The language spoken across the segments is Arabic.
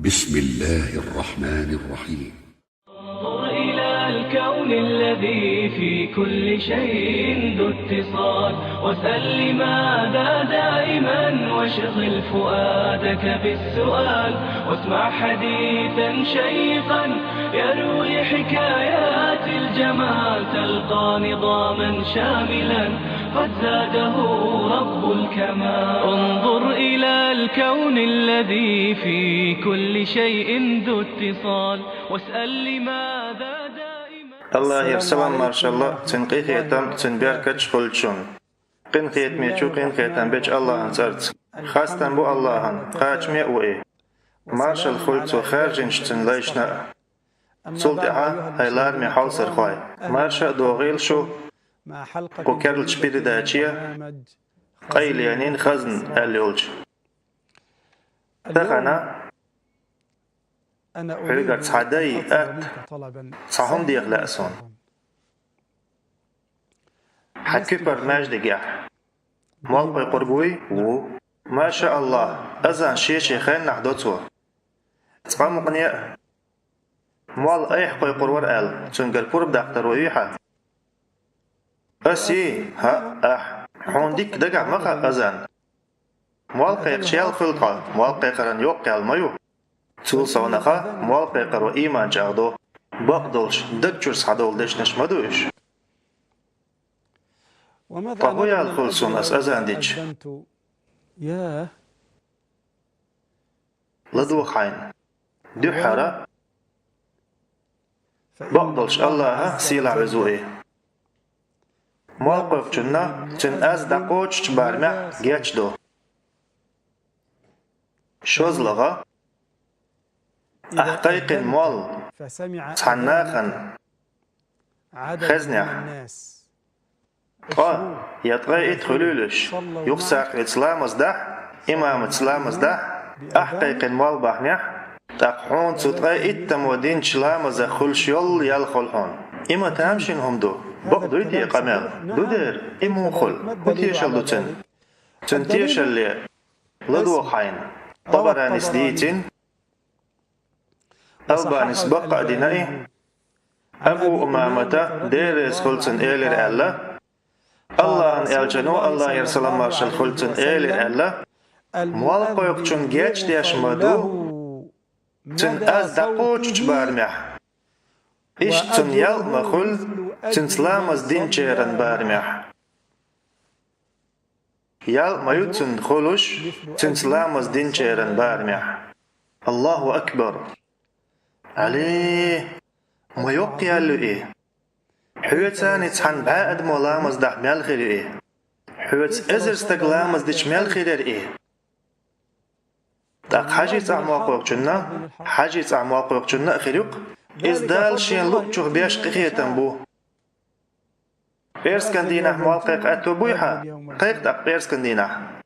بسم الله الرحمن الرحيم. انظر إلى الكون الذي في كل شيء ذو اتصال، واسأل لماذا دائما، واشغل فؤادك بالسؤال، واسمع حديثا شيقا يروي حكايات الجمال، تلقى نظاما شاملا قد زاده رب الكمال. انظر إلى الكون الذي في كل شيء ذو اتصال، واسأل لماذا دائما. الله يرسلم مارشالله تنقي خيتم تنبيركش خلشون قن خيت ميچو قن خيتم بيج الله انصرت خاستن بو اللهن قاچمي اوئي مارشال خلتو خارجنش تنلايشنا صلتها هيلار مي حوصر خواي مارشا دوغيل شو كوكرل شبير داچيا قيل يانين خزن اليولج تخنا حلقة صعدي صحهم ديغ لأسون حكي برنامج دقيح موقع قربوي و ما شاء الله أزان شيخين نحدوتو تقام مقنية موال أيح قوي قرور آل تنقل قرب داختر ويحا أسي ها أح حونديك دقع مقا أزان موال قيق شيال خلقا موال قيقران يوقع الميو تول صونخا موال قيقر و إيمان جاغدو بقدلش دكجور صحدول ديش نشمدوش طهويا الخلصون أزان ديش لدو خاين دو حارة بقدلش الله سيلا عزوئي موال قيق جنة تن أز دقوش تبارمع جيش دو شوزلغا أحقيق المال صناخا خزنع يطغي ادخلولش يخسق إسلام ازدح إمام إسلام ازدح أحقيق المال بحنح تقحون تطغي اتمودين شلام ازخلش يل يلخلحون إما تامشين هم دو بقدو يدي قمال دو دير إمو خل وتيشل دو تن تيشل لي لدو خاين طبران اسديتين ألبانيس بقى دينائي أبو أمامة ديريس خلصن إيلر ألا الله أن إلجنو الله يرسل مارشال خلصن إيلر ألا موالقو يقشن جيش ديش مدو تن أز دقوش بارمح إش تن يل مخل تن سلامز دين جيرن بارمح يل ميو تن خلوش تن سلامز دين جيرن بارمح الله أكبر عليه ما يوقع له إيه حوتان يتحن بعد مولامز ده مال خير إيه حوت إزر استقلامز ديش مال خير إيه داق حاجة تعماق جنة حاجة تعماق جنة خيرك إزدال شين لوتشوغ بيش قيتن بو بيرسكندينة موالقيق أتو بويحة قيق داق بيرسكندينة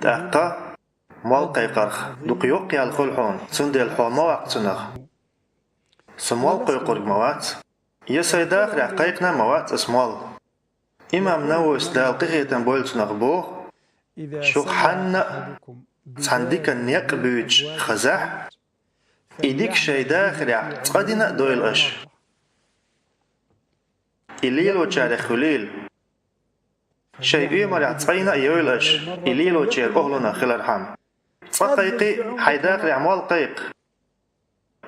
داقا موالقيقرخ دوق يوقع الخلحون سندي الحوما وقتنغ سموال قيقرق موات يسيداخ رحقيقنا موات اسموال إمام نووس دال قيقيتن بولتنغ بوغ شوق حن صنديك النيق بيوج خزح إيديك شيداخ رح تقدنا دويل أش إليل وجار خليل شيء مرح تقينا يويل أش إليل وجار أهلنا خلرحم تقيقي حيداخ رح موال قيق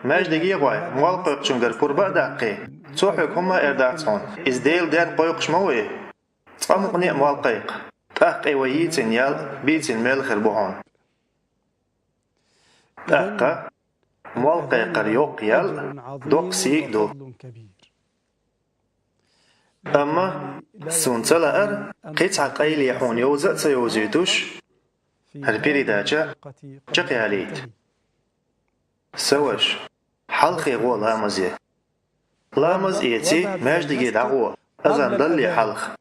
ماج دقيقة موال قيق چونگر قربا دقي توحيك هما ارداتون ازديل دان قيقش موي تقامقني موال قيق تحقي وييتن يال بيتن ميل خربوهون تحقا موال قيق ريوق يال دوق سيك دو أما سونتلا أر قيت عقايل يحون يوزأ سيوزيتوش هالبيري داجا جاقي عليت سوش حلقي غو لامزي لامز ايتي ماجدقي دعوة أزان دلي حلق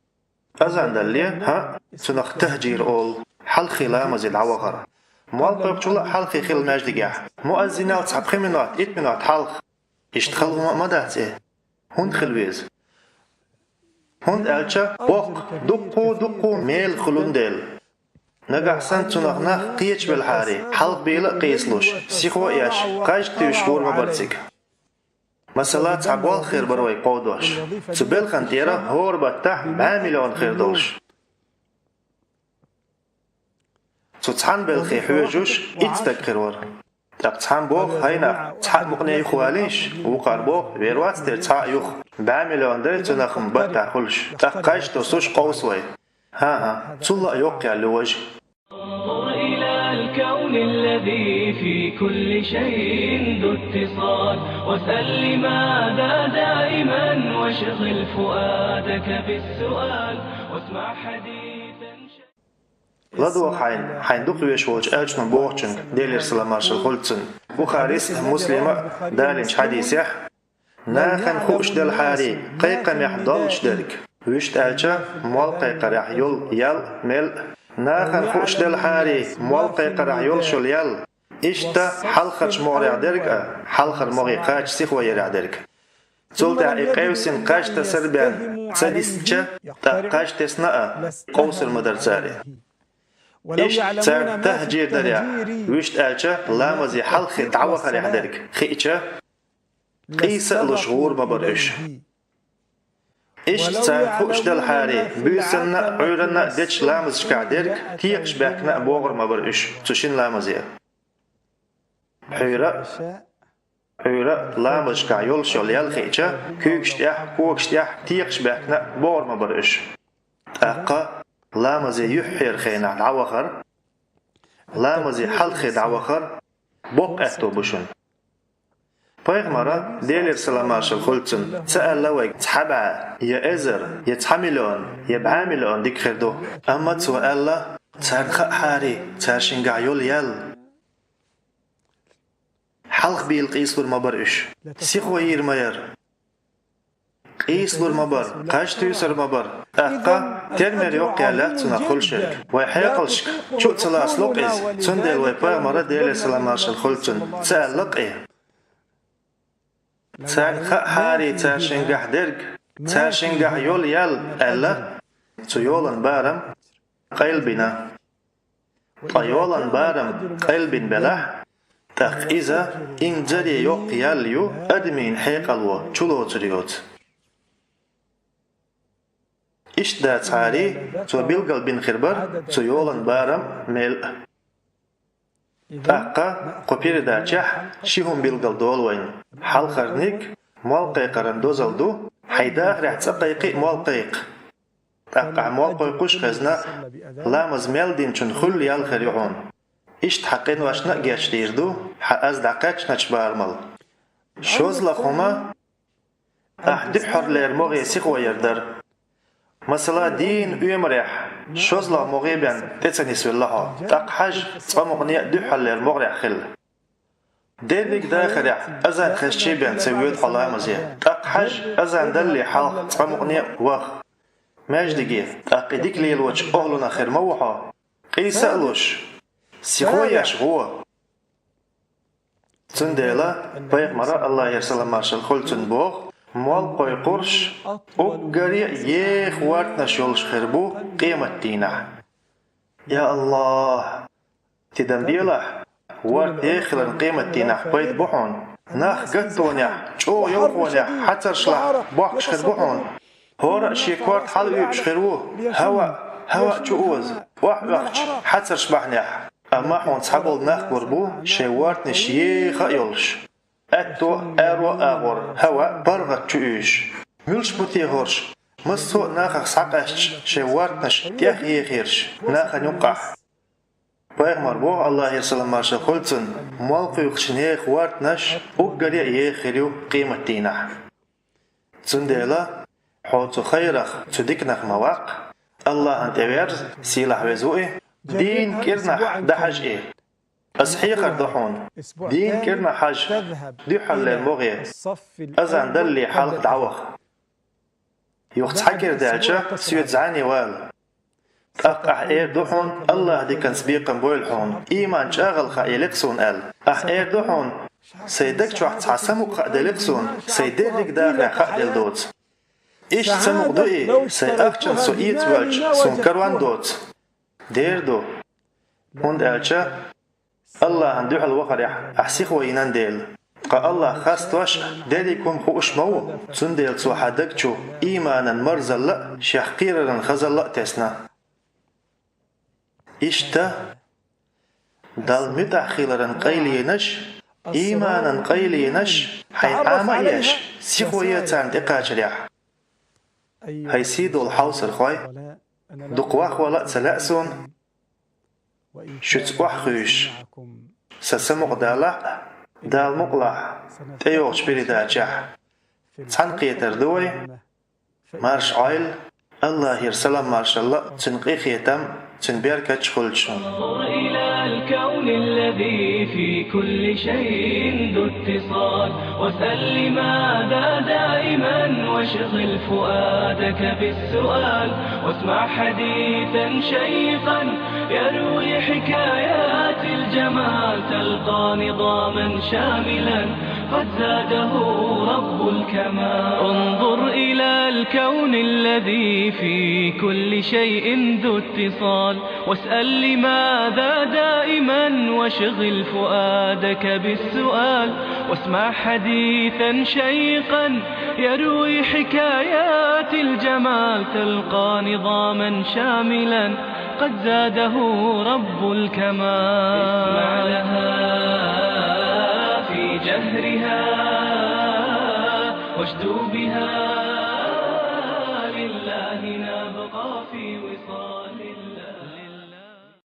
أزان دلي ها سنخ تهجير أول حلقي لامزي دعوة موالقى بجولة حلقي خيل ماجدقي مؤذنات تسعب منات 8 منات حلق اشتخلوا مداتي هون خلويز هون ألشا بوق دقو ميل خلون ديل نجحسن تنغنا قيش بالحاري حلق بيلا قيسلوش سيخو إيش قاش تيشور مبرزك مثلا تعبوال خير بروي قودوش تبال خنتيرا هور بتاع 100 مليون خير دوش تتحن بالخي حوجوش إتستك خيرور تقتحن بوخ هينا تحق مقنعي خواليش وقار بوخ ويروات ترتحق يوخ 100 مليون دل تنخم بتاع خلش تقاش توسوش قوسوي ها تلا يوقع لوجه انظر إلى الكون الذي في كل شيء ذو اتصال واسأل لماذا دائما واشغل فؤادك بالسؤال واسمع حديثا لدو حين دقيش وجه أجمع بوغشن ديلير سلامارش الخلطن بخاريس مسلمة دالنش حديثيح ناخن خوش دل حاري قيقا محضلش دلك ويشت أجا مال قيقا رح يل مل ناخن خوش دل حاري مال قيقا رح يل شل يل إشتا حلقش مغرع درك حلقر مغي قاش سيخوة يرع درك تولتا إقاوسين قاش تسربان تساديسجا تا قاش تسناء قوس المدرساري إيش تسار تهجير دريا ويشت أجا لامزي حلقي دعوة رح درك خيجا قيسة لشغور مبرش إيش تسار خوش دل حاري بيسنا عورنا ديش لامز شكادرك تيقش باكنا بوغر مبرش تشين لامزي حيرا لامز شكا يول شول يالخيجا كوكشتيح تيقش باكنا بوغر مبرش أقا لامزي يحير خينا دعوخر لامزي حلقي دعوخر بوق أتو بشن Payg'ambar deyler salamashil xultsin sa'alawak txaba ya ezer ya txamilon ya b'amilon dikherdo amma tsu'alla tsarkha hari tsarshinga yol yal halq bil qisur mabar ish siqo yirmayar qisur mabar qash tuysar mabar aqqa termer yoq yalatsuna xulshik wa hayqalshik chu tsalas loqiz tsundel wa payg'ambar deyler salamashil xultsin sa'allaqi تارخ هاري تارشنجح درك تارشنجح يول يال ألا تيولن بارم قلبنا طيولن بارم قلبن بلح تاق إذا إن جري يوق ياليو أدمين حيقلو چلو تريوت إش دا تاري تو بلغل بن خربر تيولن بارم مل أقا قبير داچح شيهم بلغل دولوين حلقرنيك موالقيقرن دوزلدو حيداخ رح تسقيقي موالقيق أقا موالقيقوش خزنا لامز ميلدين چون خل يالخر يعون إشت حقين واشنا جاش ديردو حقاز دقاش نچبارمل شوز لخوما أحدي حر ليرموغي سيقوى يردر مثلا دين أمرح شوز لا مغيبان تتسنيس بالله تاق حاج صمغنية دحل للمغرع خل ديرك داخل أزان خشيبان سويت حلا مزيا تاق حاج أزان دلي حال صمغنية وغ ماجدقي تاق ديك ليل وجه أهلنا خير موحا قيسألوش سيخوياش هو تنديلا بيغمرا الله يرسل مارشال خلتن بوغ مال قوي قرش أقري يخ وارتنا شولش خربو قيمة دينا يا الله تدنبيلا وارت يخلن قيمة دينا بيت بحون ناخ قطونيا شو يوقونيا حتى شلح باقش خربوحون هورا شيكوارت حلو يبش خربو هوا شووز وقت حتى شبحنيا أما حون صحبال ناخ قربو شوارتنا شيخ يولش أتو أرو أغور هوا برغت تشويش ملش بتيهورش مصو ناخخ ساقش شوارتنش تيخ يخيرش ناخ نقح بايغمر بو الله يرسل مارشا خلطن مالقو يخشنيخ وارتنش أقري يخيريو قيمة دينح تنديلا حوتو خيرخ تدكنخ مواق الله انتوير سيلح وزوئي دين كيرنح دحج إيه أصحيخر دحون دين كرنا حاج دحل للمغي أزان دلي حلق دعوخ يوخت حكر دالجا سيوت زعاني وال أقع إير دحون الله دي كان سبيقا بويلحون إيمان شاغل خايلكسون أل إير دحون سيدك شوحت عسمك خادلكسون سيدك داغنا خادل دوت إيش سمق دوئي سيأخشن سوئيت والج سون كروان دوت دير دو und elche Allah عنده الوقر أحسيخ وينان ديل قا الله خاص توش ديلكم خوش مو سنديل سو حدكشو إيمانا مرزل شحقيرا خزل تسنا إشتا دال متأخيرا قيلينش إيمانا قيلينش حي عاميش سيخوية تان دقاجريح هاي سيدو الحوص الخوي دقواخ ولا تسلأسون شتوح خوش سسمق دالع دال مقلع تيوغش بريداجح تنقيتر دوي مارش عيل الله يرسلم مارش الله تنقي خيتم تنبيرك تشخلشون انظر إلى الكون الذي في كل شيء ذو اتصال واسأل لماذا دائما واشغل فؤادك بالسؤال واسمع حديثا شيقا يروي حكايات الجمال تلقى نظاما شاملا قد زاده رب الكمال انظر إلى الكون الذي في كل شيء ذو اتصال واسأل لماذا دائما واشغل فؤادك بالسؤال واسمع حديثا شيقا يروي حكايات الجمال تلقى نظاما شاملا قد زاده رب الكمال اسمع لها في جهرها واشدو بها لله نبقى في وصال